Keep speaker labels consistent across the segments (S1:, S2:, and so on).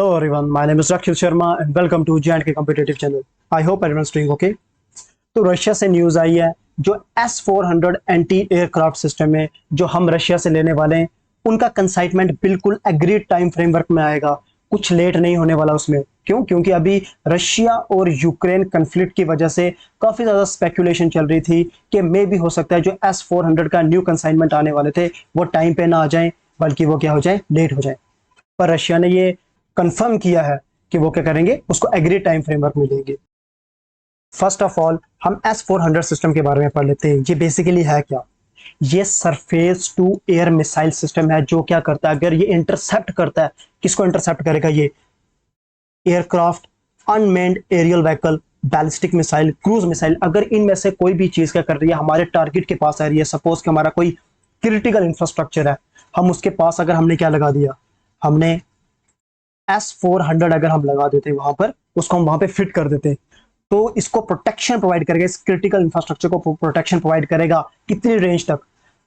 S1: Hello everyone, my name is Rakhil Sharma and welcome to J&K Competitive Channel. I hope everyone's doing okay. तो Russia से news आई है जो S-400 anti aircraft system है जो हम Russia से लेने वाले हैं, उनका कंसाइनमेंट बिल्कुल एग्रीड टाइम फ्रेमवर्क में आएगा, कुछ लेट नहीं होने वाला उसमें। क्यों? क्योंकि अभी रशिया और यूक्रेन कन्फ्लिक्ट की वजह से काफ़ी ज़्यादा स्पेकुलेशन चल रही थी कि मे भी हो सकता है जो S-400 का न्यू कंसाइनमेंट आने वाले थे वो टाइम पे ना आ जाएं, बल्कि वो क्या हो जाए, लेट हो जाए। पर रशिया ने ये कंफर्म किया है कि वो क्या करेंगे, उसको एग्री टाइम फ्रेमवर्क में लेंगे। फर्स्ट ऑफ ऑल हम S-400 सिस्टम के बारे में पढ़ लेते हैं। ये बेसिकली है क्या? ये surface to air missile system है जो क्या करता है, अगर ये इंटरसेप्ट करता है, किसको इंटरसेप्ट करेगा? ये aircraft, unmanned aerial vehicle, ballistic missile, cruise missile, अगर इनमें से कोई भी चीज क्या कर रही है, हमारे टारगेट के पास आ रही है। सपोज कि हमारा कोई क्रिटिकल इंफ्रास्ट्रक्चर है, हम उसके पास अगर हमने क्या लगा दिया, हमने S-400 अगर हम लगा देते वहां पर, उसको हम वहां पे फिट कर देते, तो इसको प्रोटेक्शन प्रोवाइड करेगा, इस क्रिटिकल इंफ्रास्ट्रक्चर को प्रोटेक्शन प्रोवाइड करेगा। कितनी रेंज तक?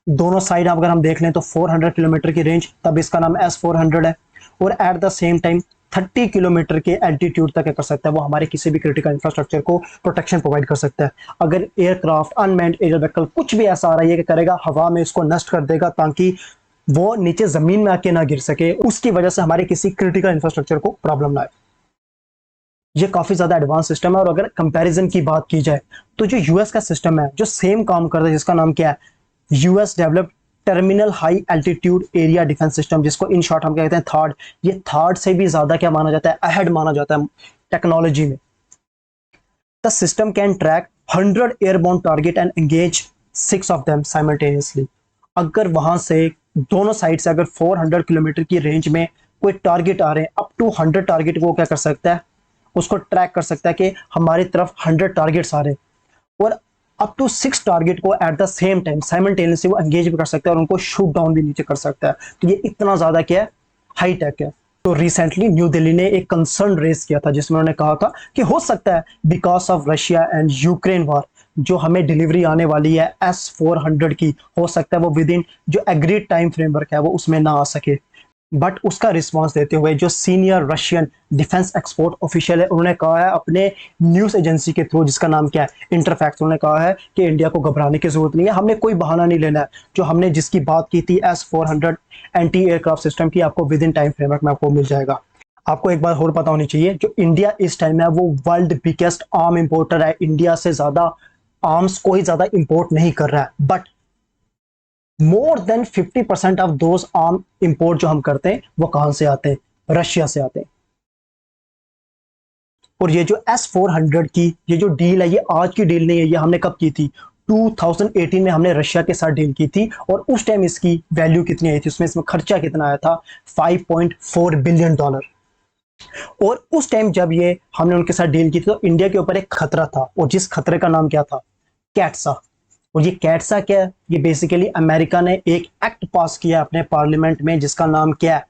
S1: दोनों साइड अगर हम देख लें तो 400 किलोमीटर की रेंज, तब इसका नाम S-400 है। और at the same time 30 kilometre के एल्टीट्यूड तक क्या कर सकता है, वो हमारे किसी भी क्रिटिकल इंफ्रास्ट्रक्चर को प्रोटेक्शन प्रोवाइड कर सकता है। अगर एयरक्राफ्ट, अनमैन्ड एरियल व्हीकल कुछ भी ऐसा आ रहा है, क्या करेगा, हवा में इसको नष्ट कर देगा ताकि वो नीचे जमीन में आके ना गिर सके, उसकी वजह से हमारे किसी क्रिटिकल इंफ्रास्ट्रक्चर को प्रॉब्लम ना आए। ये काफी ज्यादा एडवांस सिस्टम है। और अगर कंपैरिजन की बात की जाए तो जो यूएस का सिस्टम है जो सेम काम करता है, जिसका नाम क्या है, US developed terminal high altitude area defence system, जिसको इन शॉर्ट हम कहते हैं थार्ड। ये थार्ड से भी ज्यादा क्या माना जाता है, अहेड माना जाता है टेक्नोलॉजी में। The system can track 100 airborne target and engage 6 of them simultaneously. अगर वहां से दोनों साइड से अगर 400 किलोमीटर की रेंज में कोई टारगेट आ रहे हैं, अप टू 100 टारगेट वो क्या कर सकता है, उसको ट्रैक कर सकता है कि हमारी तरफ 100 टारगेट्स आ रहे हैं। और अप टू 6 टारगेट को at the same time simultaneously वो एंगेज भी कर सकता है और उनको शूट डाउन भी नीचे कर सकता है। तो ये इतना ज्यादा क्या है, हाई टेक है। तो रिसेंटली न्यू दिल्ली ने एक कंसर्न रेज किया था जिसमें उन्होंने कहा था कि हो सकता है because of Russia and Ukraine war जो हमें डिलीवरी आने वाली है S-400 की, हो सकता है वो विद इन जो एग्रीड टाइम फ्रेमवर्क है वो उसमें ना आ सके। बट उसका रिस्पांस देते हुए जो senior Russian defence export official है, उन्होंने कहा है अपने न्यूज एजेंसी के थ्रू, जिसका नाम क्या है, इंटरफैक्स, उन्होंने कहा है कि इंडिया को घबराने की जरूरत नहीं है, हमने कोई बहाना नहीं लेना है। जो हमने जिसकी बात की थी S-400 एंटी एयरक्राफ्ट सिस्टम की, आपको विद इन टाइम फ्रेमवर्क में आपको मिल जाएगा। आपको एक बात और पता होनी चाहिए, जो इंडिया इस टाइम है वो वर्ल्ड बिगेस्ट आर्म इंपोर्टर है। इंडिया से ज्यादा आर्म्स कोई ज्यादा इंपोर्ट नहीं कर रहा है, but more than 50% of those arm import जो हम करते हैं वो कहां से आते हैं, रशिया से आते हैं। और ये जो S-400 की ये जो डील है, ये आज की डील नहीं है, ये हमने कब की थी, 2018 में हमने रशिया के साथ डील की थी। और उस टाइम इसकी वैल्यू कितनी आई थी, इसमें खर्चा कितना आया था, $5.4 बिलियन। और उस टाइम जब ये हमने उनके साथ डील की थी तो इंडिया के ऊपर एक खतरा था, और जिस खतरे का नाम क्या था, कैट्सा। और ये कैट्सा क्या है, ये बेसिकली अमेरिका ने एक एक्ट पास किया अपने पार्लियामेंट में जिसका नाम क्या है,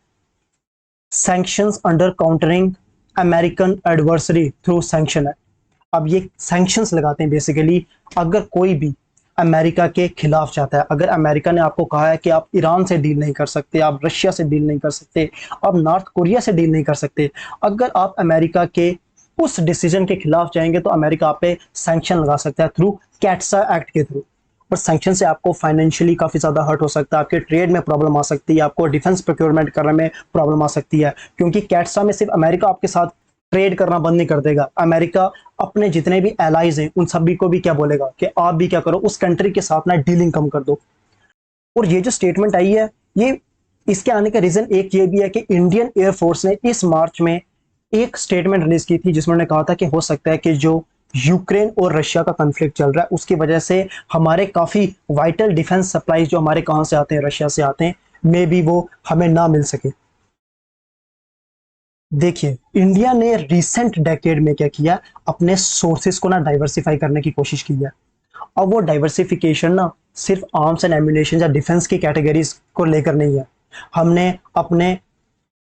S1: sanctions under countering American adversary through sanction है। अब ये सैंक्शंस लगाते हैं बेसिकली, अगर कोई भी अमेरिका के खिलाफ चाहता है, अगर अमेरिका ने आपको कहा है कि आप ईरान से डील नहीं कर सकते, आप रशिया से डील नहीं कर सकते, आप नॉर्थ कोरिया से डील नहीं कर सकते, अगर आप अमेरिका के उस डिसीजन के खिलाफ जाएंगे तो अमेरिका आप पे सैंक्शन लगा सकता है थ्रू कैट्सा एक्ट के थ्रू। और सैंक्शन से आपको फाइनेंशियली काफी ज्यादा हर्ट हो सकता है, आपके ट्रेड में प्रॉब्लम आ सकती है, आपको डिफेंस प्रोक्योरमेंट करने में प्रॉब्लम आ सकती है। क्योंकि कैट्सा में सिर्फ अमेरिका आपके साथ ट्रेड करना बंद नहीं कर देगा, अमेरिका अपने जितने भी एलाइज हैं उन सभी को भी क्या बोलेगा कि आप भी क्या करो, उस कंट्री के साथ ना डीलिंग कम कर दो। और ये जो स्टेटमेंट आई है, ये इसके आने का रीजन एक ये भी है कि इंडियन एयरफोर्स ने इस मार्च में एक स्टेटमेंट रिलीज की थी जिसमें उन्होंने कहा था कि हो सकता है कि जो यूक्रेन और रशिया का कॉन्फ्लिक्ट चल रहा है उसकी वजह से हमारे काफी वाइटल डिफेंस सप्लाईज जो हमारे कहां से आते हैं, रशिया से आते हैं, मे बी वो हमें ना मिल सके। देखिए इंडिया ने रिसेंट डेकेड में क्या किया, अपने सोर्सेस को ना डाइवर्सिफाई करने की कोशिश की है। अब वो डाइवर्सिफिकेशन ना सिर्फ आर्म्स एंड एम्युनिशन या डिफेंस की कैटेगरीज को लेकर नहीं है, हमने अपने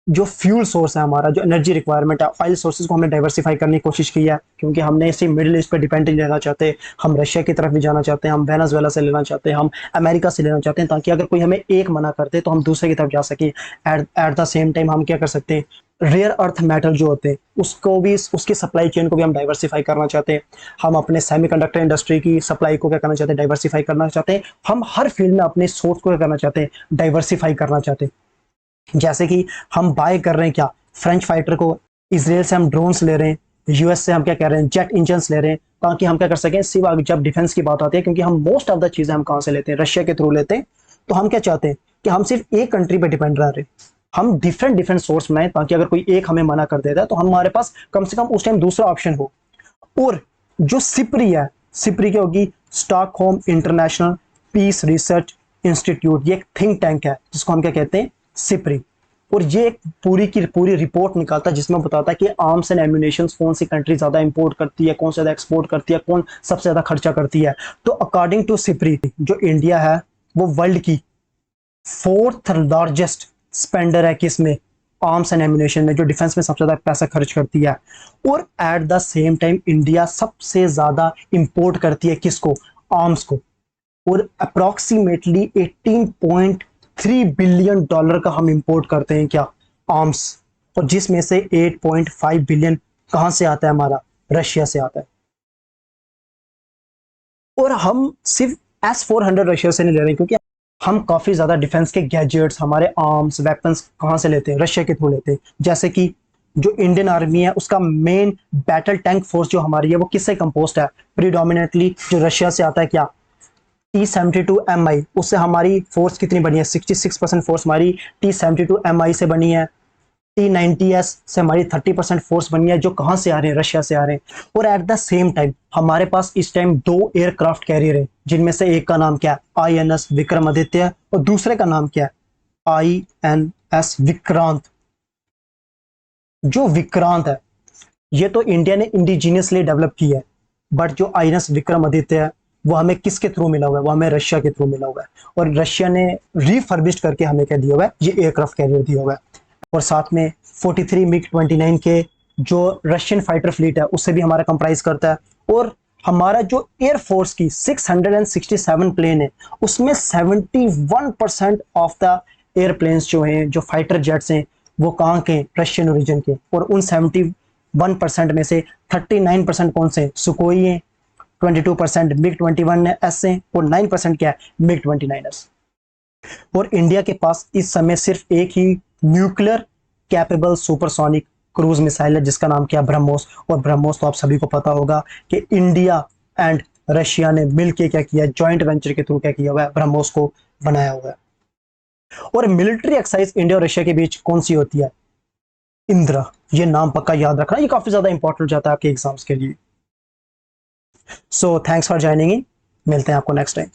S1: जो फ्यूल सोर्स है, हमारा जो एनर्जी रिक्वायरमेंट है, ऑयल सोर्सेज को हमने डाइवर्सिफाई करने की कोशिश की है। क्योंकि हमने सिर्फ मिडिल ईस्ट पर डिपेंड नहीं रहना चाहते, हम रशिया की तरफ भी जाना चाहते हैं, हम वेनेजुएला से लेना चाहते हैं, हम अमेरिका से लेना चाहते हैं, ताकि अगर कोई हमें एक मना करते तो हम दूसरे की तरफ जा सकें। एट द सेम टाइम हम क्या कर सकते हैं, रेयर अर्थ मेटल जो होते हैं उसको भी, उसकी सप्लाई चेन को भी हम डाइवर्सिफाई करना चाहते हैं। हम अपने सेमीकंडक्टर इंडस्ट्री की सप्लाई को क्या करना चाहते हैं, डाइवर्सिफाई करना चाहते हैं। हम हर फील्ड में अपने सोर्स को क्या करना चाहते हैं, डाइवर्सिफाई करना चाहते हैं। जैसे कि हम बाय कर रहे हैं क्या, फ्रेंच फाइटर को, इसराइल से हम ड्रोन्स ले रहे हैं, यूएस से हम क्या कह रहे हैं, जेट इंजन ले रहे हैं, ताकि हम क्या कर सकें, सिर्फ जब डिफेंस की बात आती है, क्योंकि हम मोस्ट ऑफ द चीजें हम कहां से लेते हैं, रशिया के थ्रू लेते हैं। तो हम क्या चाहते हैं कि हम सिर्फ एक कंट्री पे डिपेंड रह रहे, हम डिफरेंट डिफरेंट सोर्स बनाए, ताकि अगर कोई एक हमें मना कर देता है तो हमारे पास कम से कम उस टाइम दूसरा ऑप्शन हो। और जो सिप्री है, सिप्री क्या होगी, Stockholm international peace research institute, ये एक थिंक टैंक है जिसको हम क्या कहते हैं, सिप्री। और ये एक पूरी की पूरी रिपोर्ट निकालता है जिसमें बताता है कि आर्म्स एंड एम्यूनेशन कौन सी कंट्री ज्यादा इंपोर्ट करती है, कौन से ज्यादा एक्सपोर्ट करती है, कौन सबसे ज्यादा खर्चा करती है। तो अकॉर्डिंग टू सिप्री, जो इंडिया है वो वर्ल्ड की फोर्थ लार्जेस्ट स्पेंडर है किसमें, आर्म्स एंड एम्यूनेशन में, जो डिफेंस में सबसे ज्यादा पैसा खर्च करती है। और at the same time India सबसे ज्यादा इंपोर्ट करती है किसको, आर्म्स को। और अप्रोक्सीमेटली 18.3 बिलियन डॉलर का हम इंपोर्ट करते हैं क्या, आर्म्स। और जिसमें से 8.5 बिलियन कहां से आता है, हमारा रशिया से आता है। और हम सिर्फ S-400 रशिया से नहीं ले रहे, क्योंकि हम काफी ज्यादा डिफेंस के गैजेट्स, हमारे आर्म्स वेपन्स कहां से लेते हैं, रशिया के थ्रू लेते हैं। जैसे कि जो इंडियन आर्मी है उसका मेन बैटल टैंक फोर्स जो हमारी है वो किससे कंपोस्ट है, प्रीडोमिनेटली जो रशिया से आता है क्या, T-72Mi। उससे हमारी फोर्स कितनी बनी है, 66% फोर्स हमारी T-72Mi से बनी है। T-90S से हमारी 30% फोर्स बनी है, जो कहां से आ रहे हैं, रशिया से आ रहे हैं। और एट द सेम टाइम हमारे पास इस टाइम 2 एयरक्राफ्ट कैरियर है, जिनमें से एक का नाम क्या है, INS विक्रमादित्य, और दूसरे का नाम क्या है, INS विक्रांत। जो विक्रांत है ये तो इंडिया ने इंडिजीनियसली डेवलप की है, बट जो INS विक्रमादित्य है वो हमें किसके थ्रू मिला हुआ है, वो हमें रशिया के थ्रू मिला हुआ है। और रशिया ने रिफर्बिश्ड करके हमें क्या दिया हुआ है, ये एयरक्राफ्ट कैरियर दिया हुआ है। और साथ में 43 MiG-29 के जो रशियन फाइटर फ्लीट है उससे भी हमारा कंप्राइज करता है। और हमारा जो एयरफोर्स की 667 प्लेन है उसमें 71% ऑफ द एयरप्लेन्स जो हैं, जो फाइटर जेट्स हैं, वो कहाँ के, रशियन ओरिजिन के। और उन 71% में से 39% कौन से, सुकोई है, 22% MiG-21S है, और 9% क्या है, MiG-29S। और इंडिया के पास इस समय सिर्फ एक ही nuclear capable supersonic cruise missile है जिसका नाम क्या, ब्रह्मोस। और ब्रह्मोस तो आप सभी को पता होगा कि इंडिया एंड रशिया ने मिलकर क्या किया, जॉइंट वेंचर के थ्रू क्या किया हुआ है, ब्रह्मोस को बनाया हुआ है। और मिलिट्री एक्सरसाइज इंडिया और रशिया के बीच कौन सी होती है, इंद्रा। ये नाम पक्का याद रखना, ये काफी ज्यादा इंपॉर्टेंट हो जाता है आपके एग्जाम्स के लिए। So thanks for joining in, मिलते हैं आपको नेक्स्ट टाइम।